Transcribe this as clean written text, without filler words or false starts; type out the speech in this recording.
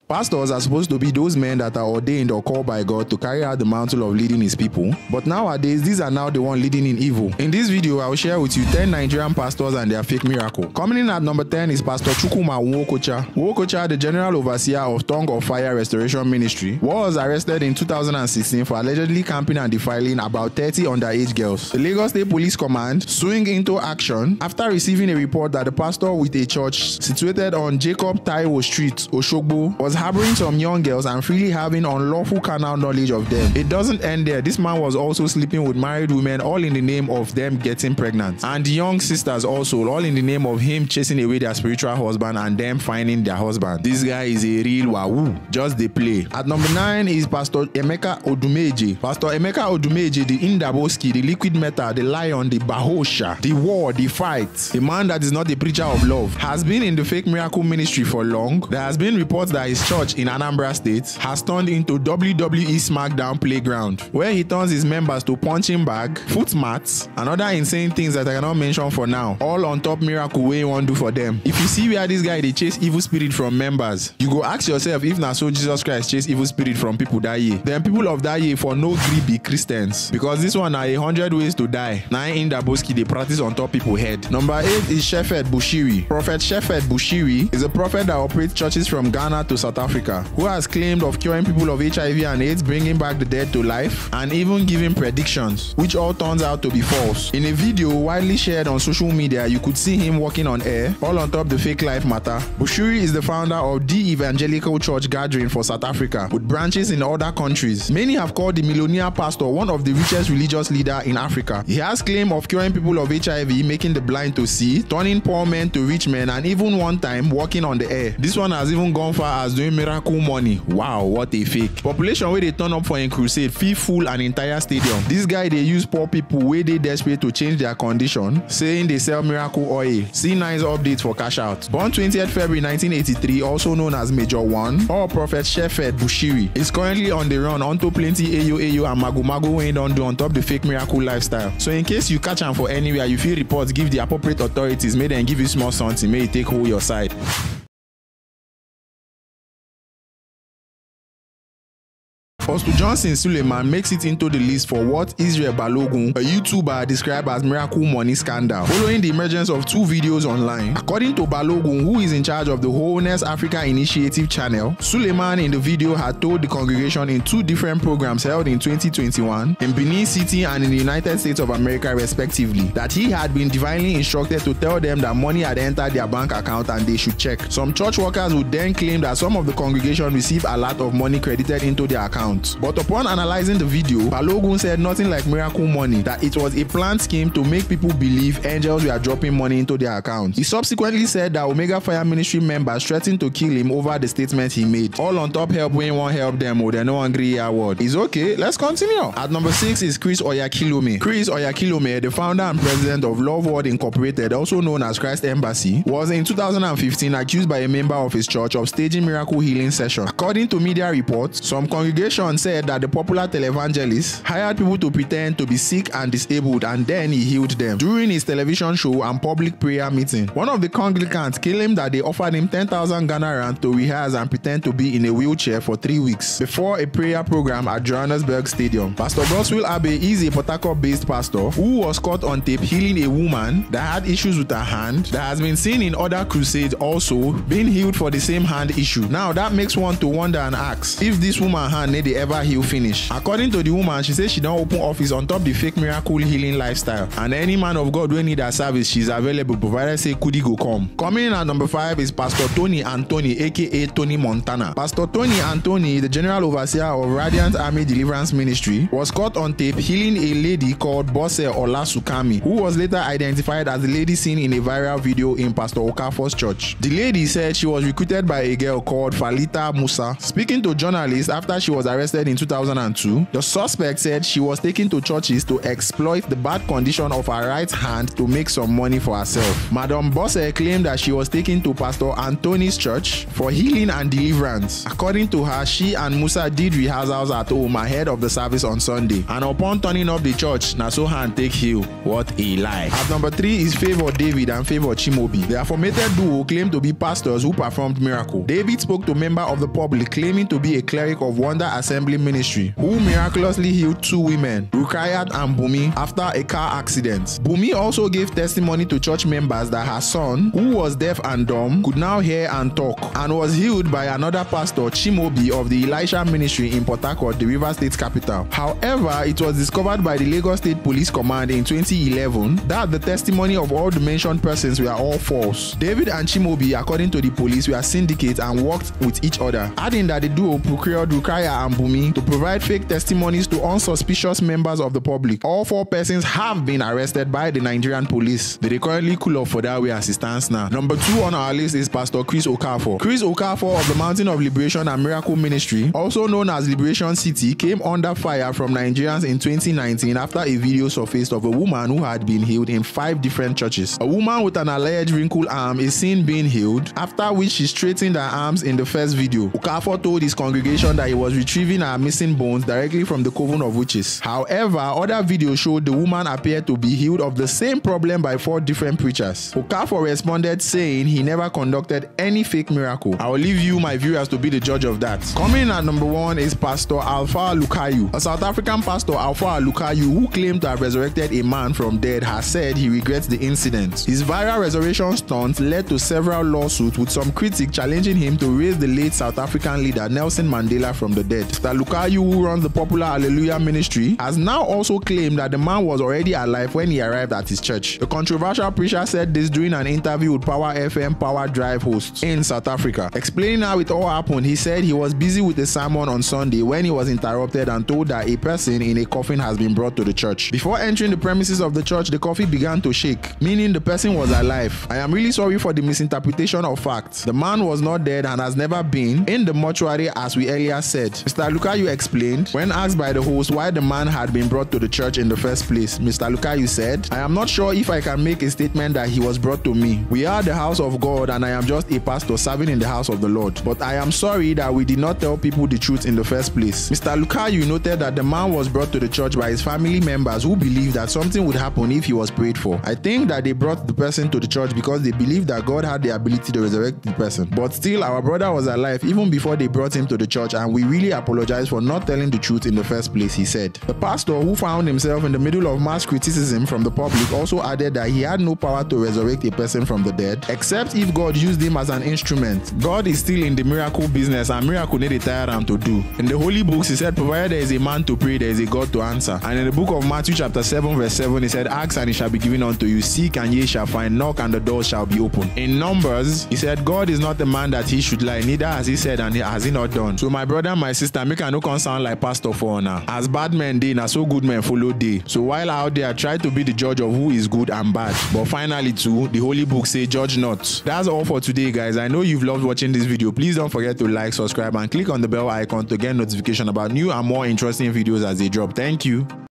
Pastors are supposed to be those men that are ordained or called by God to carry out the mantle of leading his people, but nowadays these are now the one leading in evil. In this video, I will share with you 10 Nigerian pastors and their fake miracle. Coming in at number 10 is Pastor Chukwuma Nwokocha. Nwokocha, the general overseer of Tongue of Fire Restoration Ministry, was arrested in 2016 for allegedly camping and defiling about 30 underage girls. The Lagos State Police Command swung into action after receiving a report that the pastor with a church situated on Jacob Taiwo Street, Oshogbo, was harboring some young girls and freely having unlawful carnal knowledge of them. It doesn't end there. This man was also sleeping with married women, all in the name of them getting pregnant, and young sisters also, all in the name of him chasing away their spiritual husband and them finding their husband. This guy is a real wahoo, just they play. At number 9 is Pastor Emeka Odumeji. Pastor Emeka Odumeji, the Indaboski, the liquid metal, the lion, the bahosha, the war, the fight, the man that is not a preacher of love, has been in the fake miracle ministry for long. There has been reports that his church in Anambra State has turned into WWE SmackDown playground, where he turns his members to punching bag, foot mats, and other insane things that I cannot mention for now, all on top miracle wey you want do for them. If you see where this guy they chase evil spirit from members, you go ask yourself if na so Jesus Christ chase evil spirit from people that year. Then people of that year for no gree be Christians, because this one are 100 ways to die. 9 in Daboski they practice on top people head. Number 8 is Shepherd Bushiri. Prophet Shepherd Bushiri is a prophet that operates churches from Ghana to South Africa, who has claimed of curing people of HIV and AIDS, bringing back the dead to life, and even giving predictions, which all turns out to be false. In a video widely shared on social media, you could see him walking on air, all on top the fake life matter. Bushiri is the founder of the Evangelical Church Gathering for South Africa, with branches in other countries. Many have called the millionaire pastor one of the richest religious leaders in Africa. He has claim of curing people of HIV, making the blind to see, turning poor men to rich men, and even one time walking on the air. This one has even gone far as doing miracle money. Wow, what a fake. Population where they turn up for a crusade fit full an entire stadium. This guy they use poor people where they desperate to change their condition, saying they sell miracle oil. See nice updates for cash out. Born 20th February 1983, also known as Major 1, or Prophet Shepherd Bushiri, is currently on the run onto plenty Ayo and Mago wey don't do on top the fake miracle lifestyle. So in case you catch him for anywhere, you feel reports, give the appropriate authorities, may then give you small something, may you take hold your side. Pastor Johnson Suleiman makes it into the list for what Israel Balogun, a YouTuber, described as miracle money scandal, following the emergence of 2 videos online. According to Balogun, who is in charge of the Wholeness Africa Initiative channel, Suleiman in the video had told the congregation in 2 different programs held in 2021 in Benin City and in the United States of America respectively, that he had been divinely instructed to tell them that money had entered their bank account and they should check. Some church workers would then claim that some of the congregation received a lot of money credited into their account. But upon analyzing the video, Balogun said nothing like miracle money, that it was a planned scheme to make people believe angels were dropping money into their accounts. He subsequently said that Omega Fire Ministry members threatened to kill him over the statement he made. All on top help when one help them or they no angry award. It's okay, let's continue. At number 6 is Chris Oyakhilome. Chris Oyakhilome, the founder and president of Love World Incorporated, also known as Christ Embassy, was in 2015 accused by a member of his church of staging miracle healing session. According to media reports, some congregations said that the popular televangelist hired people to pretend to be sick and disabled, and then he healed them during his television show and public prayer meeting. One of the congregants claimed that they offered him 10,000 Ghana rand to rehearse and pretend to be in a wheelchair for 3 weeks before a prayer program at Johannesburg Stadium. Pastor Boswell Abe is a Port Harcourt-based pastor who was caught on tape healing a woman that had issues with her hand, that has been seen in other crusades also being healed for the same hand issue. Now that makes one to wonder and ask if this woman hand need they ever heal finish. According to the woman, she says she don't open office on top the fake miracle healing lifestyle, and any man of God will need her service, she's available provided say Kudi go come. Coming in at number 5 is Pastor Tony Anthony, aka Tony Montana. Pastor Tony Anthony, the general overseer of Radiant Army Deliverance Ministry, was caught on tape healing a lady called Bose Olasukami, who was later identified as the lady seen in a viral video in Pastor Okafor's church. The lady said she was recruited by a girl called Falita Musa. Speaking to journalists after she was arrested arrested in 2002, the suspect said she was taken to churches to exploit the bad condition of her right hand to make some money for herself. Madam Bosse claimed that she was taken to Pastor Anthony's church for healing and deliverance. According to her, she and Musa did rehearsals at home ahead of the service on Sunday, and upon turning up the church, na so hand take heal. What a lie. At number 3 is Favor David and Favor Chimobi. The aforementioned duo claimed to be pastors who performed miracle. David spoke to a member of the public claiming to be a cleric of Wonder Assembly Ministry who miraculously healed 2 women, Rukayat and Bumi, after a car accident. Bumi also gave testimony to church members that her son, who was deaf and dumb, could now hear and talk, and was healed by another pastor, Chimobi, of the Elisha Ministry in Port Harcourt, the River State capital. However, it was discovered by the Lagos State Police Command in 2011 that the testimony of all the mentioned persons were all false. David and Chimobi, according to the police, were syndicates and worked with each other, adding that the duo procured Rukaya and Bumi to provide fake testimonies to unsuspicious members of the public. All 4 persons have been arrested by the Nigerian police. They currently cool off for that way as it stands now. Number 2 on our list is Pastor Chris Okafor. Chris Okafor of the Mountain of Liberation and Miracle Ministry, also known as Liberation City, came under fire from Nigerians in 2019 after a video surfaced of a woman who had been healed in 5 different churches. A woman with an alleged wrinkled arm is seen being healed, after which she straightened her arms in the first video. Okafor told his congregation that he was retrieving her missing bones directly from the coven of witches. However, other videos showed the woman appeared to be healed of the same problem by 4 different preachers. Okafor responded saying he never conducted any fake miracle. I will leave you, my viewers, to be the judge of that. Coming in at number 1 is Pastor Alphalukayu. A South African pastor, Alphalukayu, who claimed to have resurrected a man from dead, has said he regrets the incident. His viral resurrection stunt led to several lawsuits, with some critics challenging him to raise the late South African leader Nelson Mandela from the dead. Mr. Lukayu, who runs the popular Hallelujah ministry, has now also claimed that the man was already alive when he arrived at his church. The controversial preacher said this during an interview with Power FM Power Drive hosts in South Africa. Explaining how it all happened, he said he was busy with a sermon on Sunday when he was interrupted and told that a person in a coffin has been brought to the church. Before entering the premises of the church, the coffin began to shake, meaning the person was alive. I am really sorry for the misinterpretation of facts. The man was not dead and has never been in the mortuary as we earlier said. Mr. Lukayu explained when asked by the host why the man had been brought to the church in the first place. Mr. Lukayu said, I am not sure if I can make a statement that he was brought to me. We are the house of God and I am just a pastor serving in the house of the Lord. But I am sorry that we did not tell people the truth in the first place. Mr. Lukayu noted that the man was brought to the church by his family members who believed that something would happen if he was prayed for. I think that they brought the person to the church because they believed that God had the ability to resurrect the person. But still, our brother was alive even before they brought him to the church, and we really apologize for not telling the truth in the first place, he said. The pastor, who found himself in the middle of mass criticism from the public, also added that he had no power to resurrect a person from the dead, except if God used him as an instrument. God is still in the miracle business, and miracle need a tire him to do. In the holy books, he said, provided there is a man to pray, there is a God to answer. And in the book of Matthew chapter 7 verse 7, he said, ask and it shall be given unto you, seek and ye shall find, knock and the door shall be open. In Numbers, he said, God is not a man that he should lie, neither has he said and has he not done. So my brother and my sister, make I no come sound like pastor for now. As bad men dey, na so good men follow dey. So while out there, try to be the judge of who is good and bad. But finally too, the holy book say, judge not. That's all for today, guys. I know you've loved watching this video. Please don't forget to like, subscribe, and click on the bell icon to get notification about new and more interesting videos as they drop. Thank you.